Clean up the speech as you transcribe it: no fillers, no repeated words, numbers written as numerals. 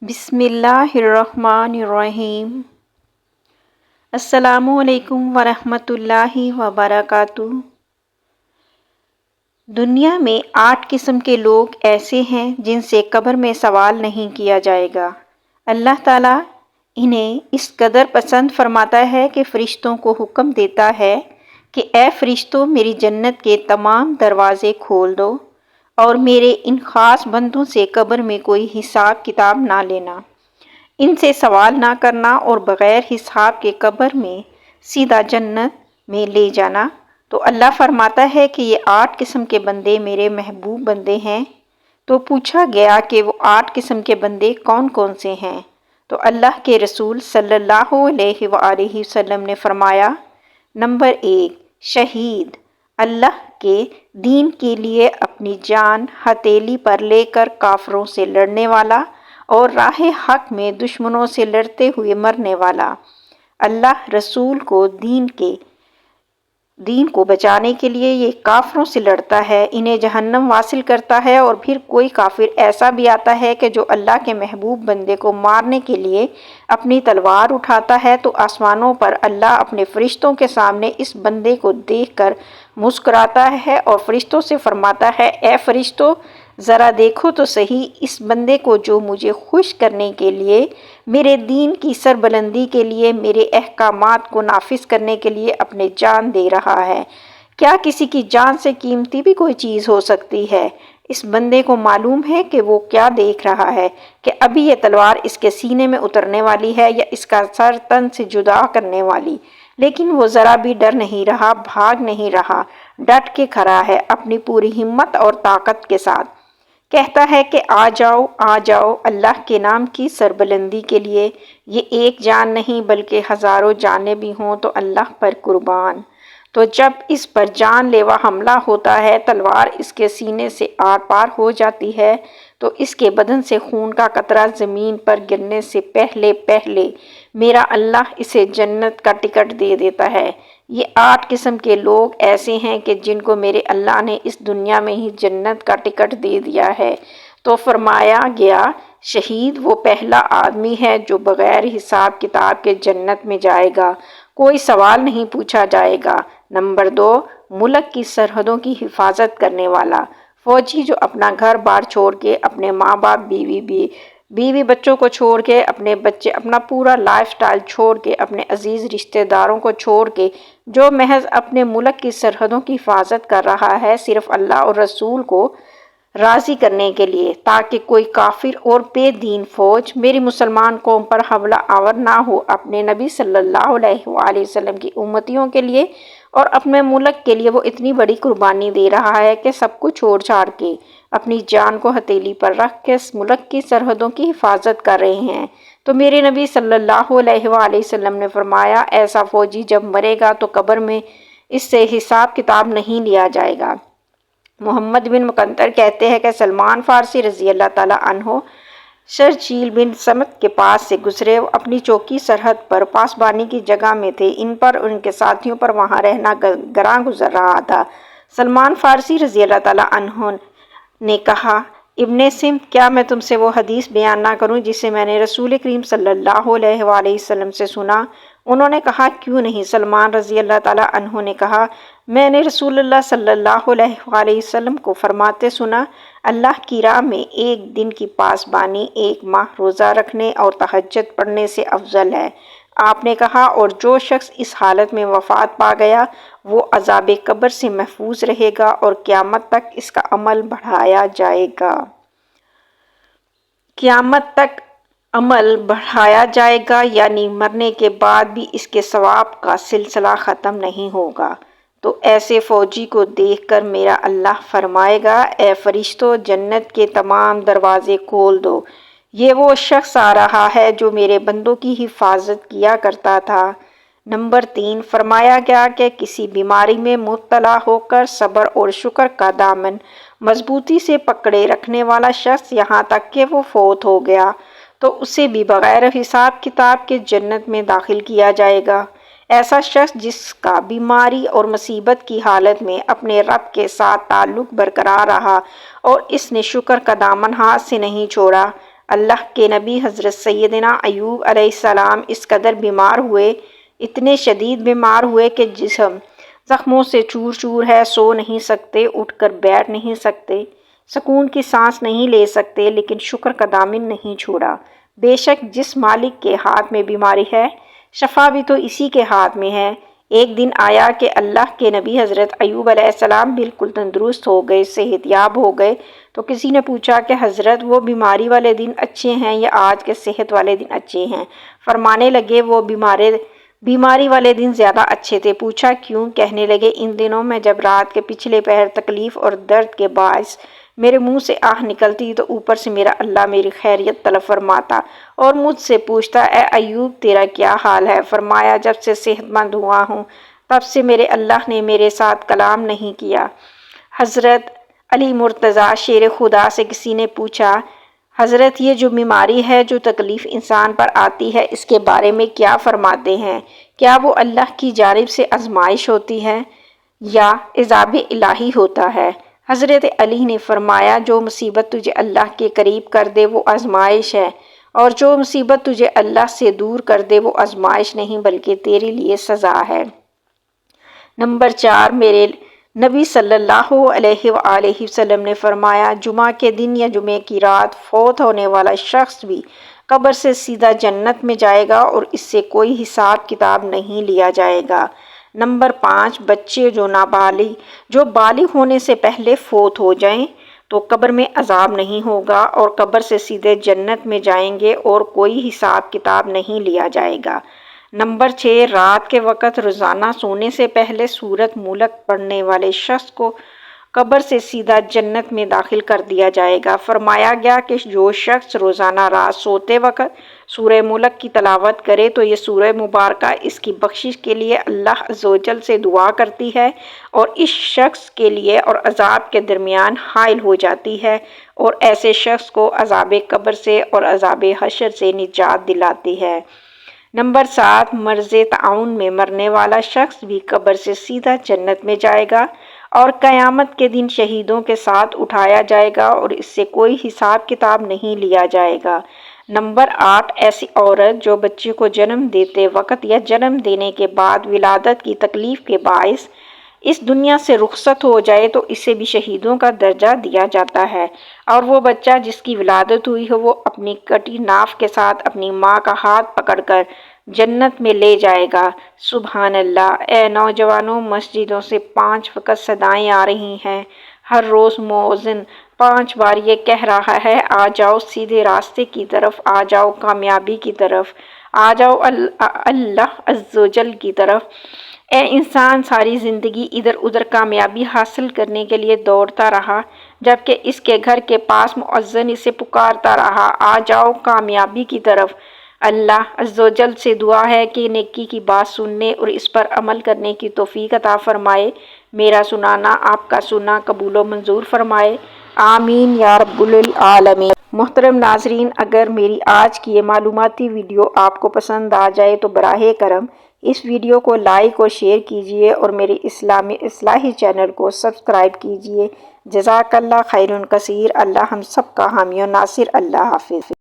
بسم اللہ الرحمن الرحیم۔ السلام علیکم ورحمۃ اللہ وبرکاتہ۔ دنیا میں 8 قسم کے لوگ ایسے ہیں جن سے قبر میں سوال نہیں کیا جائے گا۔ اللہ تعالیٰ انہیں اس قدر پسند فرماتا ہے کہ فرشتوں کو حکم دیتا ہے کہ اے فرشتوں، میری جنت کے تمام دروازے کھول دو اور میرے ان خاص بندوں سے قبر میں کوئی حساب کتاب نہ لینا، ان سے سوال نہ کرنا اور بغیر حساب کے قبر میں سیدھا جنت میں لے جانا۔ تو اللہ فرماتا ہے کہ یہ 8 قسم کے بندے میرے محبوب بندے ہیں۔ تو پوچھا گیا کہ وہ 8 قسم کے بندے کون کون سے ہیں؟ تو اللہ کے رسول صلی اللہ علیہ وآلہ وسلم نے فرمایا، نمبر 1، شہید، اللہ کے دین کے لیے اپنی جان ہتھیلی پر لے کر کافروں سے لڑنے والا اور راہ حق میں دشمنوں سے لڑتے ہوئے مرنے والا۔ اللہ رسول کو دین کو بچانے کے لیے یہ کافروں سے لڑتا ہے، انہیں جہنم واصل کرتا ہے، اور پھر کوئی کافر ایسا بھی آتا ہے کہ جو اللہ کے محبوب بندے کو مارنے کے لیے اپنی تلوار اٹھاتا ہے تو آسمانوں پر اللہ اپنے فرشتوں کے سامنے اس بندے کو دیکھ کر مسکراتا ہے اور فرشتوں سے فرماتا ہے، اے فرشتوں، ذرا دیکھو تو صحیح اس بندے کو جو مجھے خوش کرنے کے لیے، میرے دین کی سربلندی کے لیے، میرے احکامات کو نافذ کرنے کے لیے اپنی جان دے رہا ہے۔ کیا کسی کی جان سے قیمتی بھی کوئی چیز ہو سکتی ہے؟ اس بندے کو معلوم ہے کہ وہ کیا دیکھ رہا ہے، کہ ابھی یہ تلوار اس کے سینے میں اترنے والی ہے یا اس کا سر تن سے جدا کرنے والی، لیکن وہ ذرا بھی ڈر نہیں رہا، بھاگ نہیں رہا، ڈٹ کے کھڑا ہے اپنی پوری ہمت اور طاقت کے ساتھ۔ کہتا ہے کہ آ جاؤ، آ جاؤ اللہ کے نام کی سربلندی کے لیے، یہ ایک جان نہیں بلکہ ہزاروں جانیں بھی ہوں تو اللہ پر قربان۔ تو جب اس پر جان لیوا حملہ ہوتا ہے، تلوار اس کے سینے سے آر پار ہو جاتی ہے تو اس کے بدن سے خون کا قطرہ زمین پر گرنے سے پہلے میرا اللہ اسے جنت کا ٹکٹ دے دیتا ہے۔ یہ 8 قسم کے لوگ ایسے ہیں کہ جن کو میرے اللہ نے اس دنیا میں ہی جنت کا ٹکٹ دے دیا ہے۔ تو فرمایا گیا، شہید وہ پہلا آدمی ہے جو بغیر حساب کتاب کے جنت میں جائے گا، کوئی سوال نہیں پوچھا جائے گا۔ نمبر 2، ملک کی سرحدوں کی حفاظت کرنے والا، فوجی جو اپنا گھر بار چھوڑ کے، اپنے ماں باپ، بیوی بچوں کو چھوڑ کے، اپنا پورا لائف سٹائل چھوڑ کے، اپنے عزیز رشتہ داروں کو چھوڑ کے، جو محض اپنے ملک کی سرحدوں کی حفاظت کر رہا ہے صرف اللہ اور رسول کو راضی کرنے کے لیے، تاکہ کوئی کافر اور بے دین فوج میری مسلمان قوم پر حملہ آور نہ ہو، اپنے نبی صلی اللہ علیہ وآلہ وسلم کی امتیوں کے لیے اور اپنے ملک کے لیے وہ اتنی بڑی قربانی دے رہا ہے کہ سب کچھ چھوڑ چھاڑ کے اپنی جان کو ہتھیلی پر رکھ کے اس ملک کی سرحدوں کی حفاظت کر رہے ہیں۔ تو میرے نبی صلی اللہ علیہ وآلہ وسلم نے فرمایا، ایسا فوجی جب مرے گا تو قبر میں اس سے حساب کتاب نہیں لیا جائے گا۔ محمد بن مقنطر کہتے ہیں کہ سلمان فارسی رضی اللہ تعالیٰ عنہ شرحبیل بن سمت کے پاس سے گزرے، وہ اپنی چوکی سرحد پر پاسبانی کی جگہ میں تھے، ان پر اور ان کے ساتھیوں پر وہاں رہنا گراں گزر رہا تھا۔ سلمان فارسی رضی اللہ تعالیٰ عنہ نے کہا، ابن سمت، کیا میں تم سے وہ حدیث بیان نہ کروں جسے میں نے رسول کریم صلی اللہ علیہ وآلہ وسلم سے سنا؟ انہوں نے کہا، کیوں نہیں؟ سلمان رضی اللہ تعالیٰ عنہ نے کہا، میں نے رسول اللہ صلی اللہ علیہ وآلہ وسلم کو فرماتے سنا، اللہ کی راہ میں ایک دن کی پاسبانی 1 ماہ روزہ رکھنے اور تہجد پڑھنے سے افضل ہے۔ آپ نے کہا، اور جو شخص اس حالت میں وفات پا گیا وہ عذاب قبر سے محفوظ رہے گا اور قیامت تک اس کا عمل بڑھایا جائے گا۔ قیامت تک عمل بڑھایا جائے گا، یعنی مرنے کے بعد بھی اس کے ثواب کا سلسلہ ختم نہیں ہوگا۔ تو ایسے فوجی کو دیکھ کر میرا اللہ فرمائے گا، اے فرشتوں، جنت کے تمام دروازے کھول دو، یہ وہ شخص آ رہا ہے جو میرے بندوں کی حفاظت کیا کرتا تھا۔ نمبر 3، فرمایا گیا کہ کسی بیماری میں مبتلا ہو کر صبر اور شکر کا دامن مضبوطی سے پکڑے رکھنے والا شخص یہاں تک کہ وہ فوت ہو گیا تو اسے بھی بغیر حساب کتاب کے جنت میں داخل کیا جائے گا۔ ایسا شخص جس کا بیماری اور مصیبت کی حالت میں اپنے رب کے ساتھ تعلق برقرار رہا اور اس نے شکر کا دامن ہاتھ سے نہیں چھوڑا، اللہ کے نبی حضرت سیدنا ایوب علیہ السلام اس قدر بیمار ہوئے، اتنے شدید بیمار ہوئے کہ جسم زخموں سے چور چور ہے، سو نہیں سکتے، اٹھ کر بیٹھ نہیں سکتے، سکون کی سانس نہیں لے سکتے، لیکن شکر کا دامن نہیں چھوڑا۔ بے شک جس مالک کے ہاتھ میں بیماری ہے، شفا بھی تو اسی کے ہاتھ میں ہے۔ ایک دن آیا کہ اللہ کے نبی حضرت ایوب علیہ السلام بالکل تندرست ہو گئے، صحت یاب ہو گئے، تو کسی نے پوچھا کہ حضرت وہ بیماری والے دن اچھے ہیں یا آج کے صحت والے دن اچھے ہیں؟ فرمانے لگے وہ بیماری والے دن زیادہ اچھے تھے۔ پوچھا کیوں؟ کہنے لگے ان دنوں میں جب رات کے پچھلے پہر تکلیف اور درد کے باعث میرے منہ سے آہ نکلتی تو اوپر سے میرا اللہ میری خیریت طلب فرماتا اور مجھ سے پوچھتا اے ایوب تیرا کیا حال ہے؟ فرمایا جب سے صحت مند ہوا ہوں تب سے میرے اللہ نے میرے ساتھ کلام نہیں کیا۔ حضرت علی مرتضیٰ شیر خدا سے کسی نے پوچھا حضرت یہ جو بیماری ہے، جو تکلیف انسان پر آتی ہے، اس کے بارے میں کیا فرماتے ہیں؟ کیا وہ اللہ کی جانب سے آزمائش ہوتی ہے یا عذاب الہی ہوتا ہے؟ حضرت علی نے فرمایا جو مصیبت تجھے اللہ کے قریب کر دے وہ آزمائش ہے، اور جو مصیبت تجھے اللہ سے دور کر دے وہ آزمائش نہیں بلکہ تیرے لیے سزا ہے۔ نمبر 4، میرے نبی صلی اللہ علیہ وآلہ وسلم نے فرمایا جمعہ کے دن یا جمعے کی رات فوت ہونے والا شخص بھی قبر سے سیدھا جنت میں جائے گا اور اس سے کوئی حساب کتاب نہیں لیا جائے گا۔ نمبر 5، بچے جو بالغ ہونے سے پہلے فوت ہو جائیں تو قبر میں عذاب نہیں ہوگا اور قبر سے سیدھے جنت میں جائیں گے اور کوئی حساب کتاب نہیں لیا جائے گا۔ نمبر 6، رات کے وقت روزانہ سونے سے پہلے سورۃ ملک پڑھنے والے شخص کو قبر سے سیدھا جنت میں داخل کر دیا جائے گا۔ فرمایا گیا کہ جو شخص روزانہ رات سوتے وقت سورہ ملک کی تلاوت کرے تو یہ سورہ مبارکہ اس کی بخشش کے لیے اللہ عز و جل سے دعا کرتی ہے اور اس شخص کے لیے اور عذاب کے درمیان حائل ہو جاتی ہے اور ایسے شخص کو عذاب قبر سے اور عذاب حشر سے نجات دلاتی ہے۔ نمبر 7، مرض طاعون میں مرنے والا شخص بھی قبر سے سیدھا جنت میں جائے گا اور قیامت کے دن شہیدوں کے ساتھ اٹھایا جائے گا اور اس سے کوئی حساب کتاب نہیں لیا جائے گا۔ نمبر 8، ایسی عورت جو بچے کو جنم دیتے وقت یا جنم دینے کے بعد ولادت کی تکلیف کے باعث اس دنیا سے رخصت ہو جائے تو اسے بھی شہیدوں کا درجہ دیا جاتا ہے، اور وہ بچہ جس کی ولادت ہوئی ہو وہ اپنی کٹی ناف کے ساتھ اپنی ماں کا ہاتھ پکڑ کر جنت میں لے جائے گا۔ سبحان اللہ۔ اے نوجوانوں، مسجدوں سے 5 وقت صدائیں آ رہی ہیں، ہر روز مؤذن 5 بار یہ کہہ رہا ہے آ جاؤ سیدھے راستے کی طرف، آ جاؤ کامیابی کی طرف، آ جاؤ اللہ عز و جل کی طرف۔ اے انسان، ساری زندگی ادھر ادھر کامیابی حاصل کرنے کے لیے دوڑتا رہا، جبکہ اس کے گھر کے پاس مؤذن اسے پکارتا رہا آ جاؤ کامیابی کی طرف۔ اللہ عز و جل سے دعا ہے کہ نیکی کی بات سننے اور اس پر عمل کرنے کی توفیق عطا فرمائے۔ میرا سنانا آپ کا سننا قبول و منظور فرمائے، آمین یا رب العالمین۔ محترم ناظرین، اگر میری آج کی یہ معلوماتی ویڈیو آپ کو پسند آ جائے تو براہ کرم اس ویڈیو کو لائک اور شیئر کیجیے اور میرے اسلامی اصلاحی چینل کو سبسکرائب کیجیے۔ جزاک اللہ خیر کثیر۔ اللہ ہم سب کا حامی و ناصر۔ اللہ حافظ۔